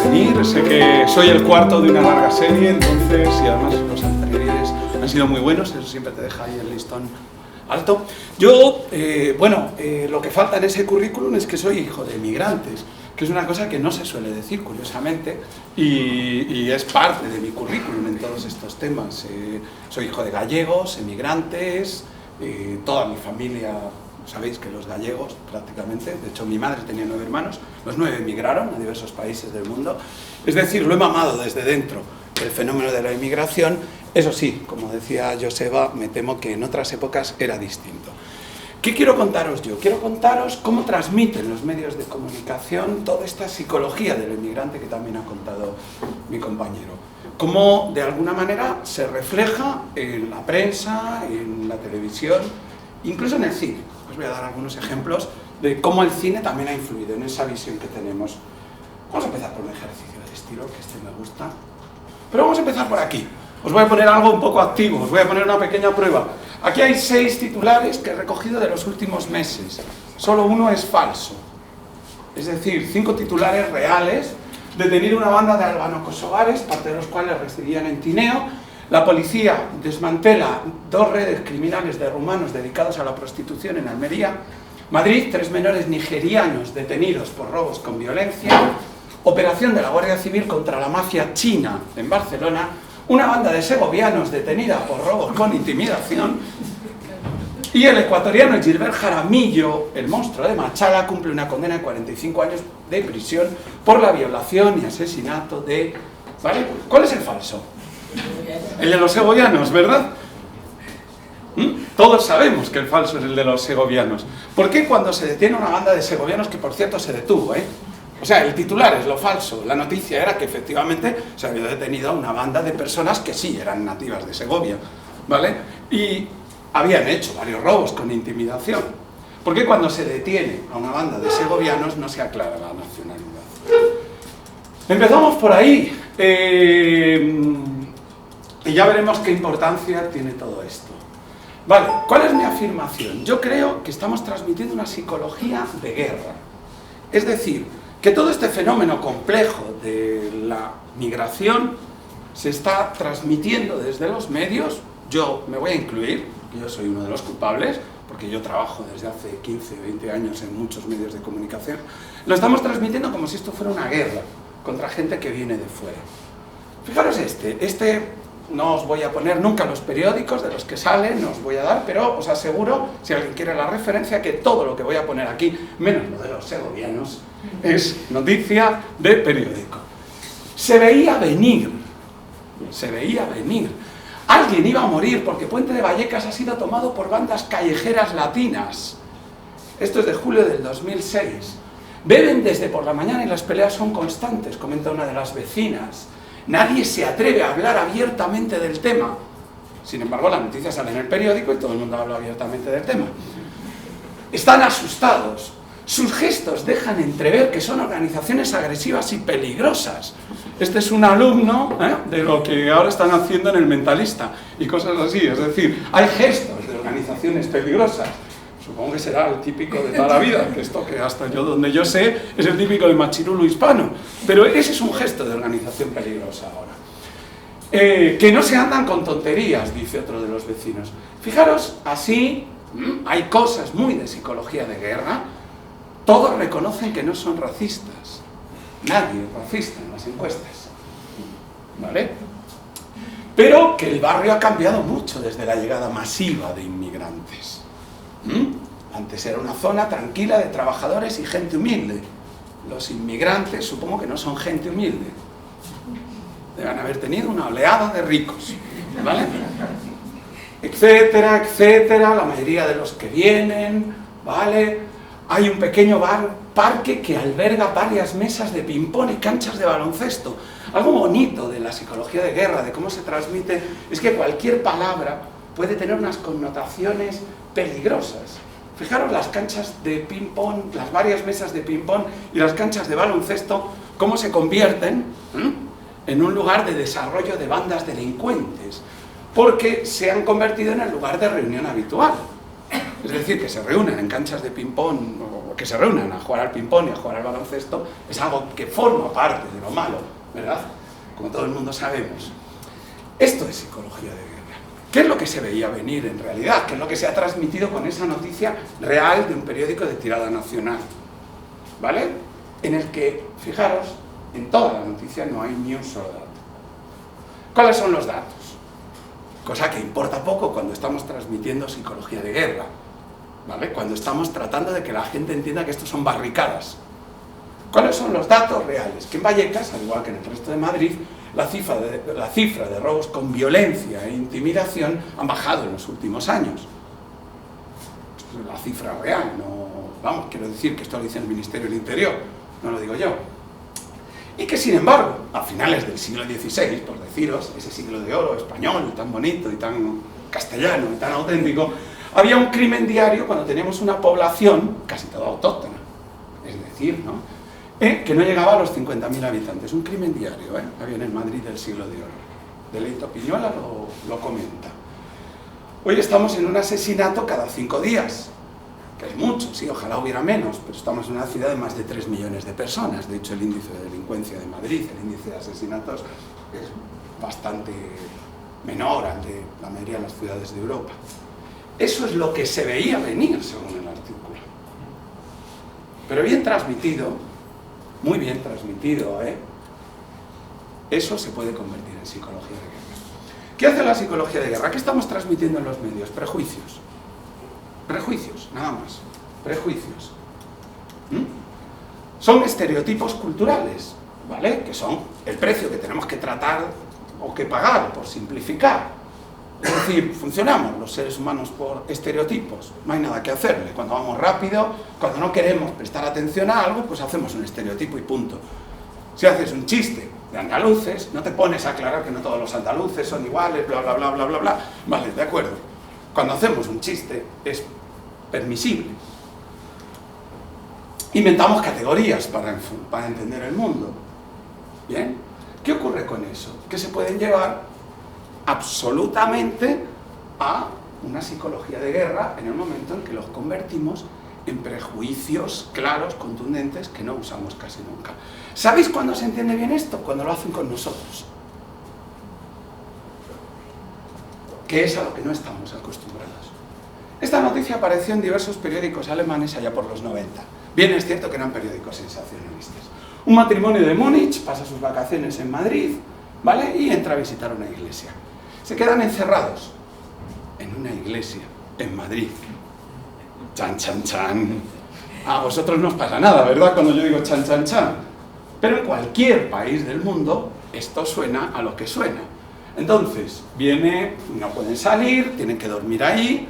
venir, sé que soy el cuarto de una larga serie, entonces, y además los anteriores han sido muy buenos, eso siempre te deja ahí el listón alto. Yo, lo que falta en ese currículum es que soy hijo de emigrantes, que es una cosa que no se suele decir, curiosamente, y es parte de mi currículum en todos estos temas. Soy hijo de gallegos, emigrantes, toda mi familia, sabéis que los gallegos prácticamente, de hecho mi madre tenía 9 hermanos, los 9 emigraron a diversos países del mundo, es decir, lo he mamado desde dentro, el fenómeno de la inmigración. Eso sí, como decía Joseba, me temo que en otras épocas era distinto. ¿Qué quiero contaros yo? Quiero contaros cómo transmiten los medios de comunicación toda esta psicología del inmigrante que también ha contado mi compañero. Cómo de alguna manera se refleja en la prensa, en la televisión, incluso en el cine. Os voy a dar algunos ejemplos de cómo el cine también ha influido en esa visión que tenemos. Vamos a empezar por un ejercicio de estilo, que este me gusta. Pero vamos a empezar por aquí. Os voy a poner algo un poco activo, os voy a poner una pequeña prueba. Aquí hay 6 titulares que he recogido de los últimos meses. Solo uno es falso. Es decir, 5 titulares reales. Detenido una banda de albano-kosovares, parte de los cuales residían en Tineo. La policía desmantela 2 redes criminales de rumanos dedicados a la prostitución en Almería. Madrid, 3 menores nigerianos detenidos por robos con violencia. Operación de la Guardia Civil contra la mafia china en Barcelona. Una banda de segovianos detenida por robos con intimidación. Y el ecuatoriano Gilbert Jaramillo, el monstruo de Machala, cumple una condena de 45 años de prisión por la violación y asesinato de... ¿Vale? ¿Cuál es el falso? El de los segovianos, ¿verdad? Todos sabemos que el falso es el de los segovianos. ¿Por qué cuando se detiene una banda de segovianos, que por cierto se detuvo, O sea, el titular es lo falso, la noticia era que efectivamente se había detenido a una banda de personas que sí eran nativas de Segovia, ¿vale? Y habían hecho varios robos con intimidación. ¿Por qué cuando se detiene a una banda de segovianos no se aclara la nacionalidad? Empezamos por ahí, y ya veremos qué importancia tiene todo esto. Vale, ¿cuál es mi afirmación? Yo creo que estamos transmitiendo una psicología de guerra. Es decir, que todo este fenómeno complejo de la migración se está transmitiendo desde los medios. Yo me voy a incluir, yo soy uno de los culpables, porque yo trabajo desde hace 15 o 20 años en muchos medios de comunicación. Lo estamos transmitiendo como si esto fuera una guerra contra gente que viene de fuera. Fijaros este no os voy a poner nunca los periódicos de los que salen, no os voy a dar, pero os aseguro, si alguien quiere la referencia, que todo lo que voy a poner aquí, menos lo de los segovianos, es noticia de periódico. Se veía venir, alguien iba a morir porque Puente de Vallecas ha sido tomado por bandas callejeras latinas. Esto es de julio del 2006. Beben desde por la mañana y las peleas son constantes, comenta una de las vecinas. Nadie se atreve a hablar abiertamente del tema. Sin embargo, la noticia sale en el periódico y todo el mundo habla abiertamente del tema. Están asustados. Sus gestos dejan entrever que son organizaciones agresivas y peligrosas. Este es un alumno de lo que ahora están haciendo en El Mentalista y cosas así. Es decir, hay gestos de organizaciones peligrosas. Supongo que será el típico de toda la vida, que esto que hasta yo, donde yo sé, es el típico de machirulo hispano. Pero ese es un gesto de organización peligrosa ahora. Que no se andan con tonterías, dice otro de los vecinos. Fijaros, así hay cosas muy de psicología de guerra. Todos reconocen que no son racistas. Nadie es racista en las encuestas. ¿Vale? Pero que el barrio ha cambiado mucho desde la llegada masiva de inmigrantes. Antes era una zona tranquila de trabajadores y gente humilde. Los inmigrantes supongo que no son gente humilde. Deben haber tenido una oleada de ricos, ¿vale? Etcétera, etcétera, la mayoría de los que vienen, ¿vale? Hay un pequeño parque que alberga varias mesas de ping-pong y canchas de baloncesto. Algo bonito de la psicología de guerra, de cómo se transmite, es que cualquier palabra puede tener unas connotaciones peligrosas. Fijaros las canchas de ping-pong, las varias mesas de ping-pong y las canchas de baloncesto, cómo se convierten en un lugar de desarrollo de bandas delincuentes, porque se han convertido en el lugar de reunión habitual. Es decir, que se reúnen en canchas de ping-pong o que se reúnan a jugar al ping-pong y a jugar al baloncesto es algo que forma parte de lo malo, ¿verdad? Como todo el mundo sabemos. Esto es psicología de guerra. ¿Qué es lo que se veía venir en realidad? ¿Qué es lo que se ha transmitido con esa noticia real de un periódico de tirada nacional? ¿Vale? En el que, fijaros, en toda la noticia no hay ni un solo dato. ¿Cuáles son los datos? Cosa que importa poco cuando estamos transmitiendo psicología de guerra, ¿vale? Cuando estamos tratando de que la gente entienda que esto son barricadas. ¿Cuáles son los datos reales? Que en Vallecas, al igual que en el resto de Madrid, la cifra de robos con violencia e intimidación han bajado en los últimos años. Esto es la cifra real, no, vamos, quiero decir que esto lo dice el Ministerio del Interior, no lo digo yo. Y que, sin embargo, a finales del siglo XVI, por deciros, ese siglo de oro español, y tan bonito, y tan castellano, y tan auténtico, había un crimen diario cuando teníamos una población casi toda autóctona, es decir, ¿no? Que no llegaba a los 50.000 habitantes, un crimen diario, había en el Madrid del siglo de oro. Deleito Piñola lo comenta. Hoy estamos en un asesinato cada 5 días, que es mucho, sí, ojalá hubiera menos, pero estamos en una ciudad de más de 3 millones de personas. De hecho, el índice de delincuencia de Madrid, el índice de asesinatos, es bastante menor al de la mayoría de las ciudades de Europa. Eso es lo que se veía venir, según el artículo. Pero bien transmitido, muy bien transmitido, eso se puede convertir en psicología de guerra. ¿Qué hace la psicología de guerra? ¿Qué estamos transmitiendo en los medios? Prejuicios. Prejuicios, nada más. Prejuicios. Son estereotipos culturales, ¿vale? Que son el precio que tenemos que tratar o que pagar, por simplificar. Es decir, funcionamos los seres humanos por estereotipos, no hay nada que hacerle. Cuando vamos rápido, cuando no queremos prestar atención a algo, pues hacemos un estereotipo y punto. Si haces un chiste de andaluces, no te pones a aclarar que no todos los andaluces son iguales, bla, bla, bla, bla, bla, bla. Vale, de acuerdo. Cuando hacemos un chiste es permisible. Inventamos categorías para entender el mundo. ¿Bien? ¿Qué ocurre con eso? Que se pueden llevar absolutamente a una psicología de guerra en el momento en que los convertimos en prejuicios claros, contundentes, que no usamos casi nunca. ¿Sabéis cuándo se entiende bien esto? Cuando lo hacen con nosotros. Que es a lo que no estamos acostumbrados. Esta noticia apareció en diversos periódicos alemanes allá por los 90. Bien es cierto que eran periódicos sensacionalistas. Un matrimonio de Múnich pasa sus vacaciones en Madrid, ¿vale? Y entra a visitar una iglesia. Se quedan encerrados en una iglesia en Madrid. Chan, chan, chan. A vosotros no os pasa nada, ¿verdad? Cuando yo digo chan, chan, chan. Pero en cualquier país del mundo esto suena a lo que suena. Entonces, no pueden salir, tienen que dormir ahí,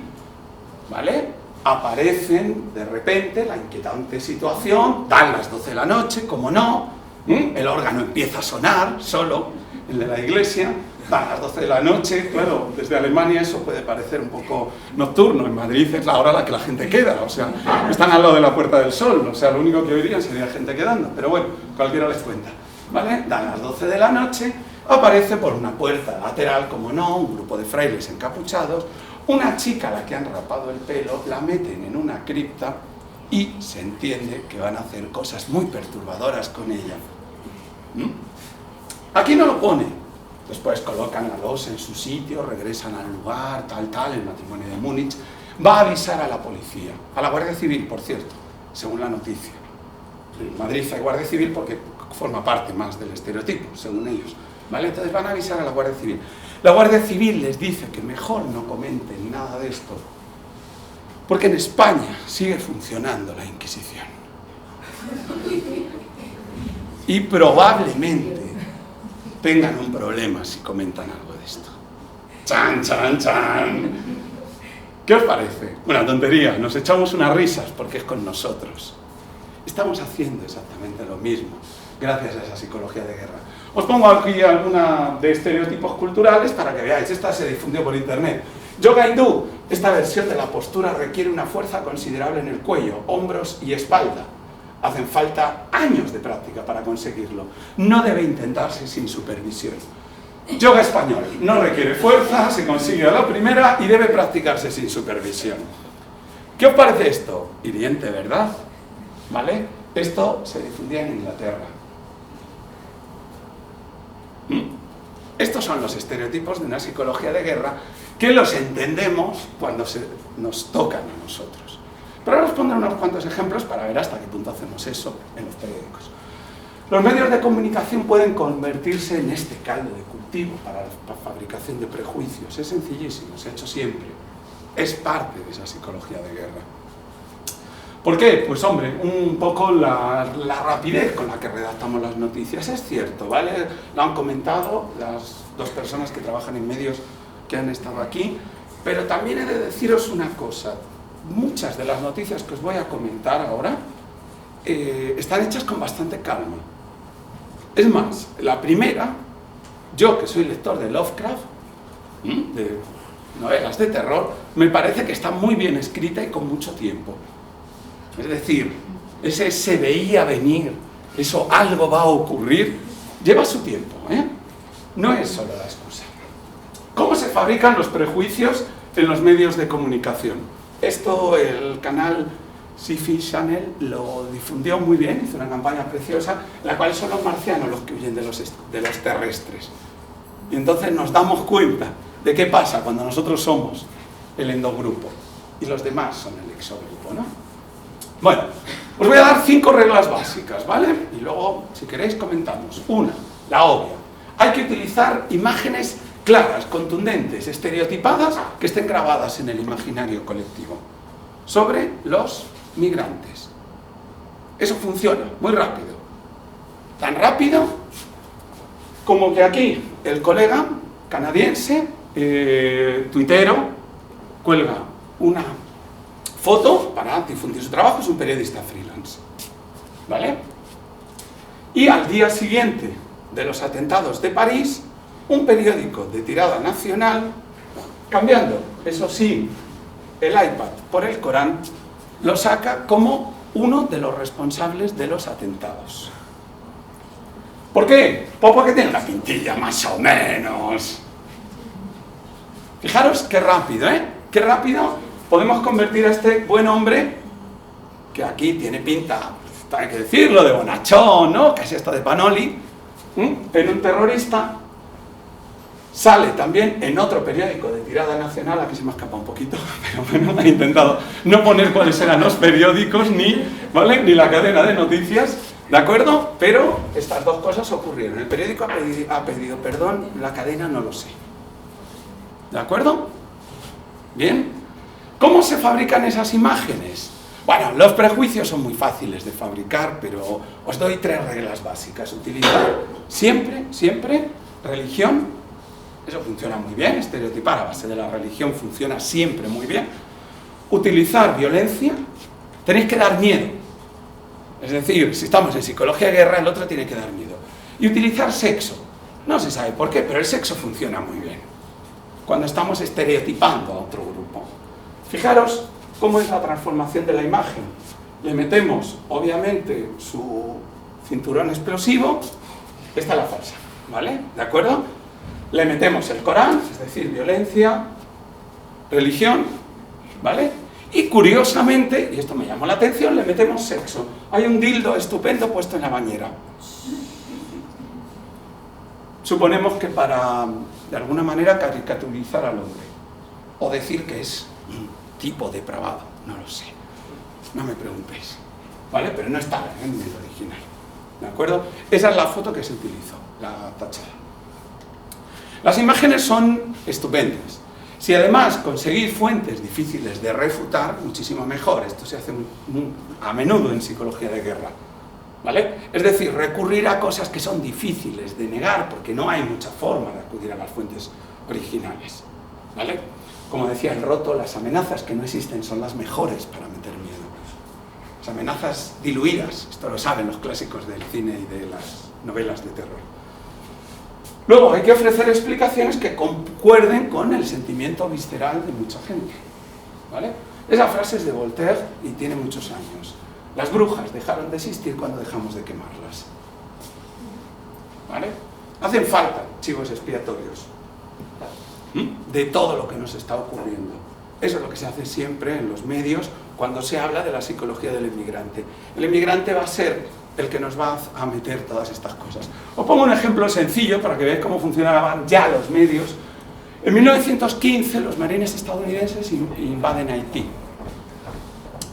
¿vale? Aparecen de repente la inquietante situación, dan las 12 de la noche, como no, el órgano empieza a sonar solo, el de la iglesia, dan las 12 de la noche, claro, desde Alemania eso puede parecer un poco nocturno, en Madrid es la hora a la que la gente queda, o sea, están al lado de la Puerta del Sol, o sea, lo único que oirían sería gente quedando, pero bueno, cualquiera les cuenta, ¿vale? Dan las 12 de la noche, aparece por una puerta lateral, como no, un grupo de frailes encapuchados, una chica a la que han rapado el pelo, la meten en una cripta y se entiende que van a hacer cosas muy perturbadoras con ella. Aquí no lo pone. Después colocan la losa en su sitio, regresan al lugar, tal, el matrimonio de Múnich. Va a avisar a la policía, a la Guardia Civil, por cierto, según la noticia. En Madrid hay Guardia Civil porque forma parte más del estereotipo, según ellos. ¿Vale? Entonces van a avisar a la Guardia Civil. La Guardia Civil les dice que mejor no comenten nada de esto, porque en España sigue funcionando la Inquisición. Y probablemente tengan un problema si comentan algo de esto. ¡Chan, chan, chan! ¿Qué os parece? Una tontería, nos echamos unas risas porque es con nosotros. Estamos haciendo exactamente lo mismo, gracias a esa psicología de guerra. Os pongo aquí alguna de estereotipos culturales para que veáis. Esta se difundió por internet. Yoga hindú. Esta versión de la postura requiere una fuerza considerable en el cuello, hombros y espalda. Hacen falta años de práctica para conseguirlo. No debe intentarse sin supervisión. Yoga español. No requiere fuerza, se consigue a la primera y debe practicarse sin supervisión. ¿Qué os parece esto? Hiriente, ¿verdad? ¿vale? Esto se difundía en Inglaterra. Estos son los estereotipos de una psicología de guerra que los entendemos cuando nos tocan a nosotros. Pero ahora os pondré unos cuantos ejemplos para ver hasta qué punto hacemos eso en los periódicos. Los medios de comunicación pueden convertirse en este caldo de cultivo para la fabricación de prejuicios. Es sencillísimo, se ha hecho siempre. Es parte de esa psicología de guerra. ¿Por qué? Pues hombre, un poco la rapidez con la que redactamos las noticias. Es cierto, ¿vale? Lo han comentado las dos personas que trabajan en medios que han estado aquí, pero también he de deciros una cosa. Muchas de las noticias que os voy a comentar ahora están hechas con bastante calma. Es más, la primera, yo que soy lector de Lovecraft, de novelas de terror, me parece que está muy bien escrita y con mucho tiempo. Es decir, ese se veía venir, eso algo va a ocurrir, lleva su tiempo, ¿eh? No es solo la excusa. ¿Cómo se fabrican los prejuicios en los medios de comunicación? Esto el canal Sci-Fi Channel lo difundió muy bien, hizo una campaña preciosa, en la cual son los marcianos los que huyen de los terrestres. Y entonces nos damos cuenta de qué pasa cuando nosotros somos el endogrupo y los demás son el exogrupo, ¿no? Bueno, os voy a dar 5 reglas básicas, ¿vale? Y luego, si queréis, comentamos. Una, la obvia. Hay que utilizar imágenes claras, contundentes, estereotipadas, que estén grabadas en el imaginario colectivo. Sobre los migrantes. Eso funciona muy rápido. Tan rápido como que aquí el colega canadiense, tuitero, cuelga una foto para difundir su trabajo, es un periodista freelance, ¿vale? Y al día siguiente de los atentados de París, un periódico de tirada nacional, cambiando, eso sí, el iPad por el Corán, lo saca como uno de los responsables de los atentados. ¿Por qué? Pues porque tiene la pintilla más o menos. Fijaros qué rápido, ¿eh? Qué rápido podemos convertir a este buen hombre, que aquí tiene pinta, hay que decirlo, de bonachón, ¿no? Casi hasta de Panoli, en un terrorista. Sale también en otro periódico de tirada nacional, aquí se me ha escapado un poquito, pero bueno, he intentado no poner cuáles eran los periódicos, ¿vale? Ni la cadena de noticias, ¿de acuerdo? Pero estas dos cosas ocurrieron. El periódico ha pedido perdón, la cadena no lo sé. ¿De acuerdo? ¿Bien? ¿Cómo se fabrican esas imágenes? Bueno, los prejuicios son muy fáciles de fabricar, pero os doy 3 reglas básicas. Utilizar siempre religión. Eso funciona muy bien, estereotipar a base de la religión funciona siempre muy bien. Utilizar violencia, tenéis que dar miedo. Es decir, si estamos en psicología de guerra, el otro tiene que dar miedo. Y utilizar sexo. No se sabe por qué, pero el sexo funciona muy bien. Cuando estamos estereotipando a otro grupo. Fijaros cómo es la transformación de la imagen. Le metemos, obviamente, su cinturón explosivo. Esta es la falsa, ¿vale? ¿De acuerdo? Le metemos el Corán, es decir, violencia, religión, ¿vale? Y curiosamente, y esto me llamó la atención, le metemos sexo. Hay un dildo estupendo puesto en la bañera. Suponemos que para, de alguna manera, caricaturizar al hombre. O decir que es un tipo depravado, no lo sé. No me preguntéis, ¿vale? Pero no está en el original, ¿de acuerdo? Esa es la foto que se utilizó, la tachada. Las imágenes son estupendas. Si además conseguís fuentes difíciles de refutar, muchísimo mejor. Esto se hace a menudo en psicología de guerra, ¿vale? Es decir, recurrir a cosas que son difíciles de negar, porque no hay mucha forma de acudir a las fuentes originales, ¿vale? Como decía el Roto, las amenazas que no existen son las mejores para meter miedo. Las amenazas diluidas, esto lo saben los clásicos del cine y de las novelas de terror. Luego hay que ofrecer explicaciones que concuerden con el sentimiento visceral de mucha gente, ¿vale? Esa frase es de Voltaire y tiene muchos años. Las brujas dejaron de existir cuando dejamos de quemarlas, ¿vale? Hacen falta chivos expiatorios de todo lo que nos está ocurriendo. Eso es lo que se hace siempre en los medios cuando se habla de la psicología del inmigrante. El inmigrante va a ser el que nos va a meter todas estas cosas. Os pongo un ejemplo sencillo para que veáis cómo funcionaban ya los medios. En 1915 los marines estadounidenses invaden Haití.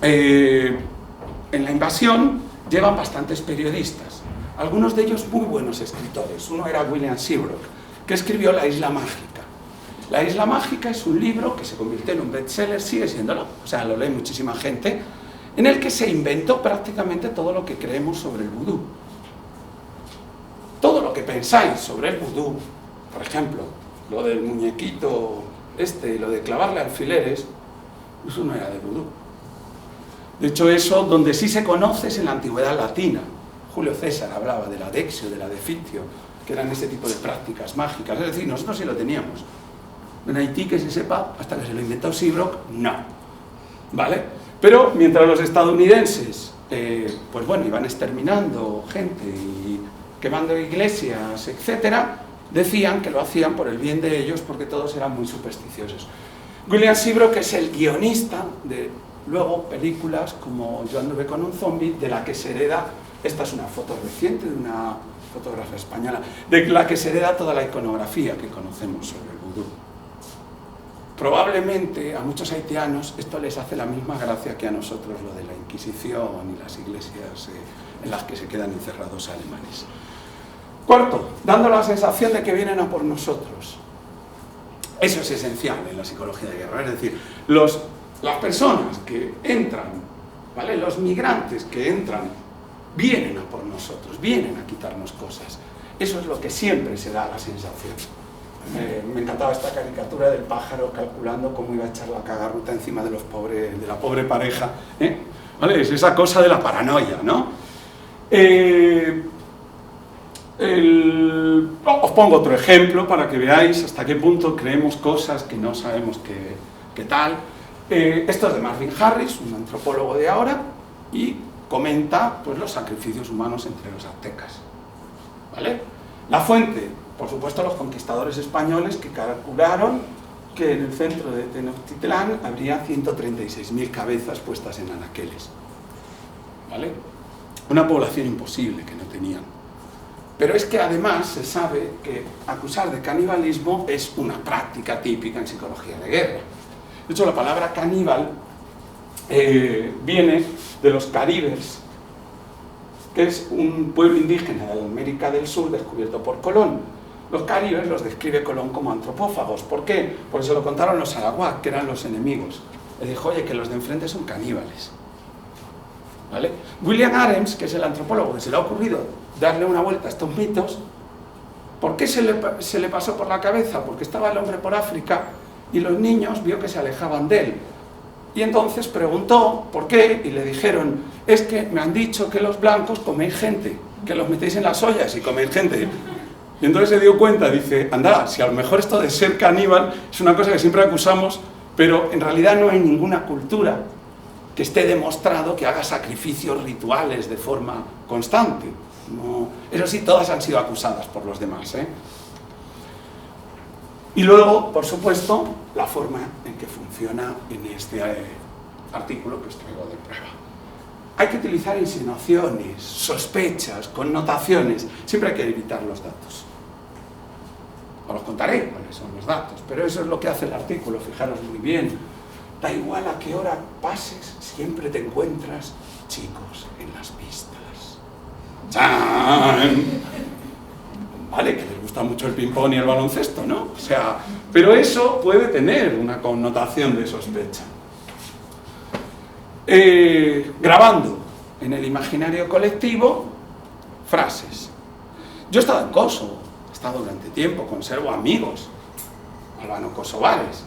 En la invasión llevan bastantes periodistas, algunos de ellos muy buenos escritores. Uno era William Seabrook, que escribió La Isla Mágica. La Isla Mágica es un libro que se convirtió en un bestseller, sigue siéndolo, o sea, lo lee muchísima gente, en el que se inventó prácticamente todo lo que creemos sobre el vudú. Todo lo que pensáis sobre el vudú, por ejemplo, lo del muñequito y lo de clavarle alfileres, eso no era de vudú. De hecho, eso donde sí se conoce es en la antigüedad latina. Julio César hablaba de la adexio, de la defictio, que eran ese tipo de prácticas mágicas. Es decir, nosotros sí lo teníamos. En Haití, que se sepa, hasta que se lo inventó Seabrook, no. ¿Vale? Pero mientras los estadounidenses, pues bueno, iban exterminando gente y quemando iglesias, etcétera, decían que lo hacían por el bien de ellos porque todos eran muy supersticiosos. William Seabrook es el guionista de luego películas como Yo anduve con un zombie, de la que se hereda, esta es una foto reciente de una fotógrafa española, de la que se hereda toda la iconografía que conocemos sobre el vudú. Probablemente a muchos haitianos esto les hace la misma gracia que a nosotros lo de la Inquisición y las iglesias en las que se quedan encerrados alemanes. Cuarto, dando la sensación de que vienen a por nosotros. Eso es esencial en la psicología de guerra, es decir, las personas que entran, ¿vale? Los migrantes que entran, vienen a por nosotros, vienen a quitarnos cosas. Eso es lo que siempre se da la sensación. Me encantaba esta caricatura del pájaro calculando cómo iba a echar la cagarruta encima de la pobre pareja, ¿eh? ¿Vale? Es esa cosa de la paranoia, ¿no? Os pongo otro ejemplo para que veáis hasta qué punto creemos cosas que no sabemos qué tal. Esto es de Marvin Harris, un antropólogo de ahora, y comenta pues, los sacrificios humanos entre los aztecas. ¿Vale? La fuente, por supuesto, los conquistadores españoles que calcularon que en el centro de Tenochtitlán habría 136.000 cabezas puestas en anaqueles. ¿Vale? Una población imposible que no tenían. Pero es que además se sabe que acusar de canibalismo es una práctica típica en psicología de guerra. De hecho, la palabra caníbal viene de los caribes, que es un pueblo indígena de América del Sur descubierto por Colón. Los caribes los describe Colón como antropófagos. ¿Por qué? Porque se lo contaron los arawak, que eran los enemigos. Le dijo, oye, que los de enfrente son caníbales. ¿Vale? William Adams, que es el antropólogo que se le ha ocurrido darle una vuelta a estos mitos, ¿por qué se le pasó por la cabeza? Porque estaba el hombre por África y los niños vio que se alejaban de él. Y entonces preguntó por qué y le dijeron, es que me han dicho que los blancos coméis gente, que los metéis en las ollas y coméis gente. Y entonces se dio cuenta, dice, anda, si a lo mejor esto de ser caníbal es una cosa que siempre acusamos, pero en realidad no hay ninguna cultura que esté demostrado que haga sacrificios rituales de forma constante. No, eso sí, todas han sido acusadas por los demás, ¿eh? Y luego, por supuesto, la forma en que funciona en este artículo que os traigo de prueba. Hay que utilizar insinuaciones, sospechas, connotaciones. Siempre hay que evitar los datos. Os los contaré cuáles son los datos, pero eso es lo que hace el artículo, fijaros muy bien. Da igual a qué hora pases, siempre te encuentras chicos en las pistas. ¡Chan! Vale, que les gusta mucho el ping-pong y el baloncesto, ¿no? O sea, pero eso puede tener una connotación de sospecha. Grabando en el imaginario colectivo frases. Yo he estado en Kosovo, he estado durante tiempo, conservo amigos albano-kosovares.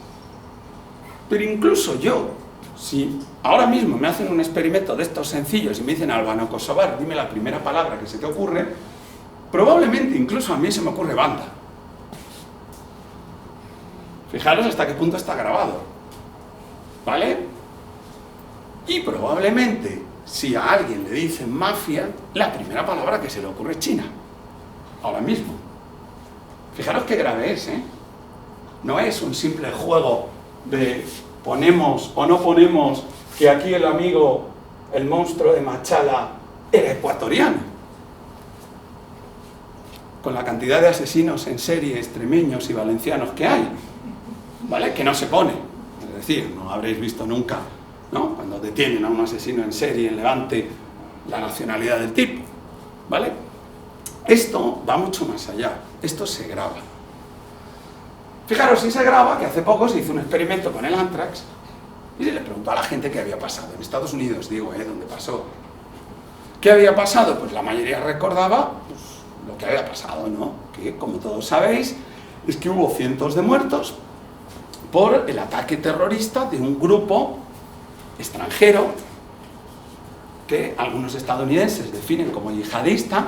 Pero incluso yo, si ahora mismo me hacen un experimento de estos sencillos y me dicen albano-kosovar, dime la primera palabra que se te ocurre, probablemente incluso a mí se me ocurre banda. Fijaros hasta qué punto está grabado. ¿Vale? Y probablemente, si a alguien le dicen mafia, la primera palabra que se le ocurre es China. Ahora mismo. Fijaros qué grave es, ¿eh? No es un simple juego de ponemos o no ponemos que aquí el amigo, el monstruo de Machala, era ecuatoriano. Con la cantidad de asesinos en serie extremeños y valencianos que hay, ¿vale? Que no se pone. Es decir, no habréis visto nunca, ¿no?, cuando detienen a un asesino en serie en Levante, la nacionalidad del tipo, ¿vale? Esto va mucho más allá. Esto se graba. Fijaros, si se graba, que hace poco se hizo un experimento con el Anthrax y se le preguntó a la gente qué había pasado. En Estados Unidos, digo, donde pasó. ¿Qué había pasado? Pues la mayoría recordaba pues, lo que había pasado, ¿no? Que, como todos sabéis, es que hubo cientos de muertos por el ataque terrorista de un grupo extranjero que algunos estadounidenses definen como yihadista,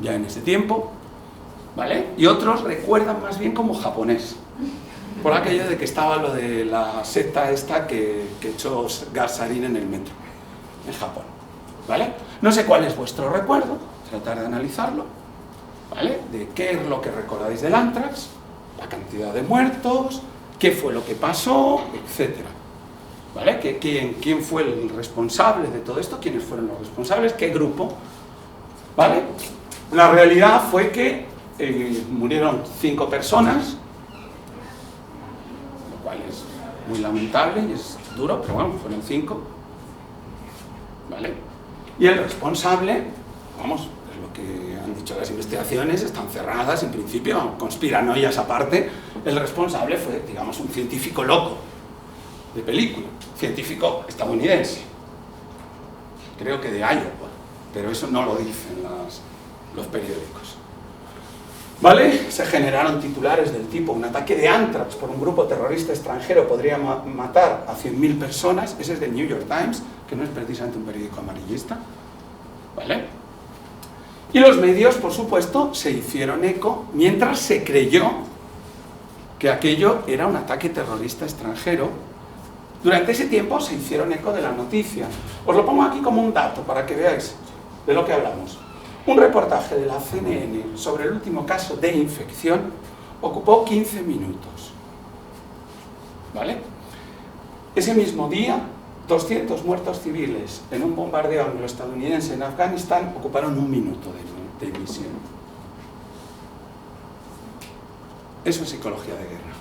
ya en ese tiempo, ¿vale? Y otros recuerdan más bien como japonés, por aquello de que estaba lo de la secta esta que echó gas sarín en el metro, en Japón, ¿vale? No sé cuál es vuestro recuerdo, tratar de analizarlo, ¿vale? De qué es lo que recordáis del Anthrax, la cantidad de muertos, qué fue lo que pasó, etcétera, ¿vale? ¿Quién fue el responsable de todo esto? ¿Quiénes fueron los responsables? ¿Qué grupo? ¿Vale? La realidad fue que murieron 5 personas, lo cual es muy lamentable y es duro, pero bueno, fueron 5, ¿vale? Y el responsable, vamos, es lo que han dicho las investigaciones, están cerradas en principio, conspiranoias aparte, el responsable fue, digamos, un científico loco de película, científico estadounidense, creo que de Iowa, pero eso no lo dicen los periódicos. ¿Vale? Se generaron titulares del tipo: un ataque de Anthrax por un grupo terrorista extranjero podría matar a 100.000 personas. Ese es del New York Times, que no es precisamente un periódico amarillista, ¿vale? Y los medios, por supuesto, se hicieron eco mientras se creyó que aquello era un ataque terrorista extranjero. Durante ese tiempo se hicieron eco de la noticia. Os lo pongo aquí como un dato para que veáis de lo que hablamos. Un reportaje de la CNN sobre el último caso de infección ocupó 15 minutos. ¿Vale? Ese mismo día, 200 muertos civiles en un bombardeo anglo-estadounidense en Afganistán ocuparon 1 minuto de emisión. Eso es psicología de guerra.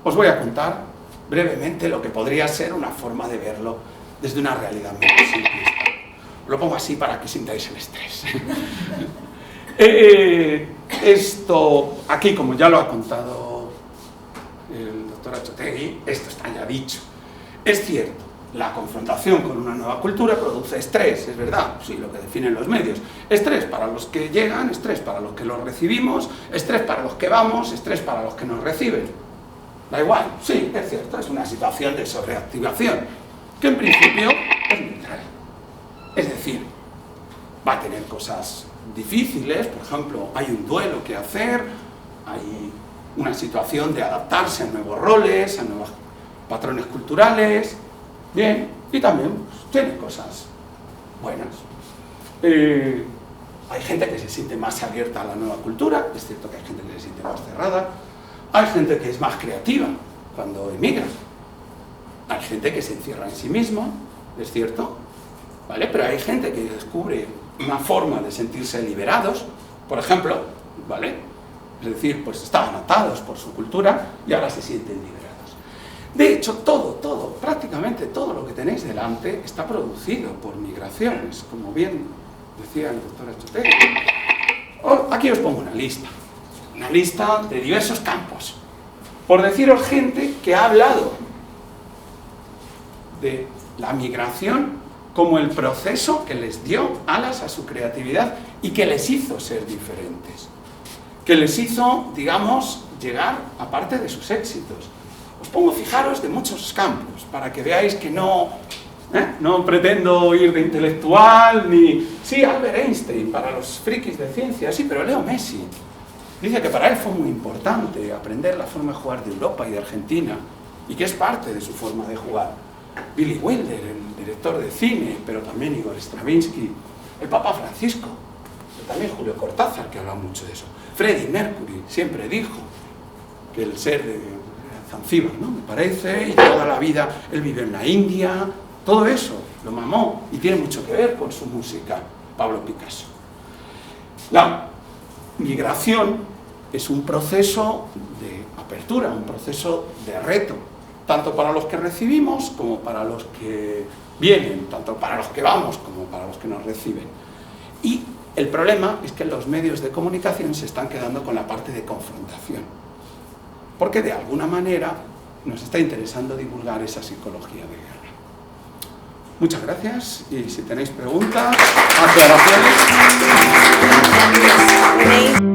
Os voy a contar brevemente lo que podría ser una forma de verlo desde una realidad menos simplista. Lo pongo así para que sintáis el estrés. Esto, aquí, como ya lo ha contado el doctor Achotegui, esto está ya dicho. Es cierto, la confrontación con una nueva cultura produce estrés, es verdad, sí, lo que definen los medios. Estrés para los que llegan, estrés para los que los recibimos, estrés para los que vamos, estrés para los que nos reciben. Da igual, sí, es cierto, es una situación de sobreactivación, que en principio es neutral. Es decir, va a tener cosas difíciles, por ejemplo, hay un duelo que hacer, hay una situación de adaptarse a nuevos roles, a nuevos patrones culturales, bien, y también pues, tiene cosas buenas. Hay gente que se siente más abierta a la nueva cultura, es cierto que hay gente que se siente más cerrada, hay gente que es más creativa cuando emigra, hay gente que se encierra en sí misma, es cierto, ¿vale? Pero hay gente que descubre una forma de sentirse liberados, por ejemplo, ¿vale? Es decir, pues estaban atados por su cultura y ahora se sienten liberados. De hecho, prácticamente todo lo que tenéis delante está producido por migraciones, como bien decía el doctor Achotegui. Aquí os pongo una lista de diversos campos, por deciros gente que ha hablado de la migración como el proceso que les dio alas a su creatividad y que les hizo ser diferentes, que les hizo, digamos, llegar a parte de sus éxitos. Os pongo, fijaros, de muchos campos, para que veáis que no pretendo ir de intelectual, ni... Sí, Albert Einstein, para los frikis de ciencia, sí, pero Leo Messi dice que para él fue muy importante aprender la forma de jugar de Europa y de Argentina, y que es parte de su forma de jugar. Billy Wilder, el director de cine, pero también Igor Stravinsky, el Papa Francisco, pero también Julio Cortázar, que habla mucho de eso. Freddie Mercury siempre dijo que el ser de Zanzíbar, ¿no? Me parece, y toda la vida él vive en la India, todo eso lo mamó y tiene mucho que ver con su música, Pablo Picasso. La migración es un proceso de apertura, un proceso de reto, tanto para los que recibimos como para los que vienen, tanto para los que vamos como para los que nos reciben. Y el problema es que los medios de comunicación se están quedando con la parte de confrontación, porque de alguna manera nos está interesando divulgar esa psicología de guerra. Muchas gracias, y si tenéis preguntas, aclaraciones...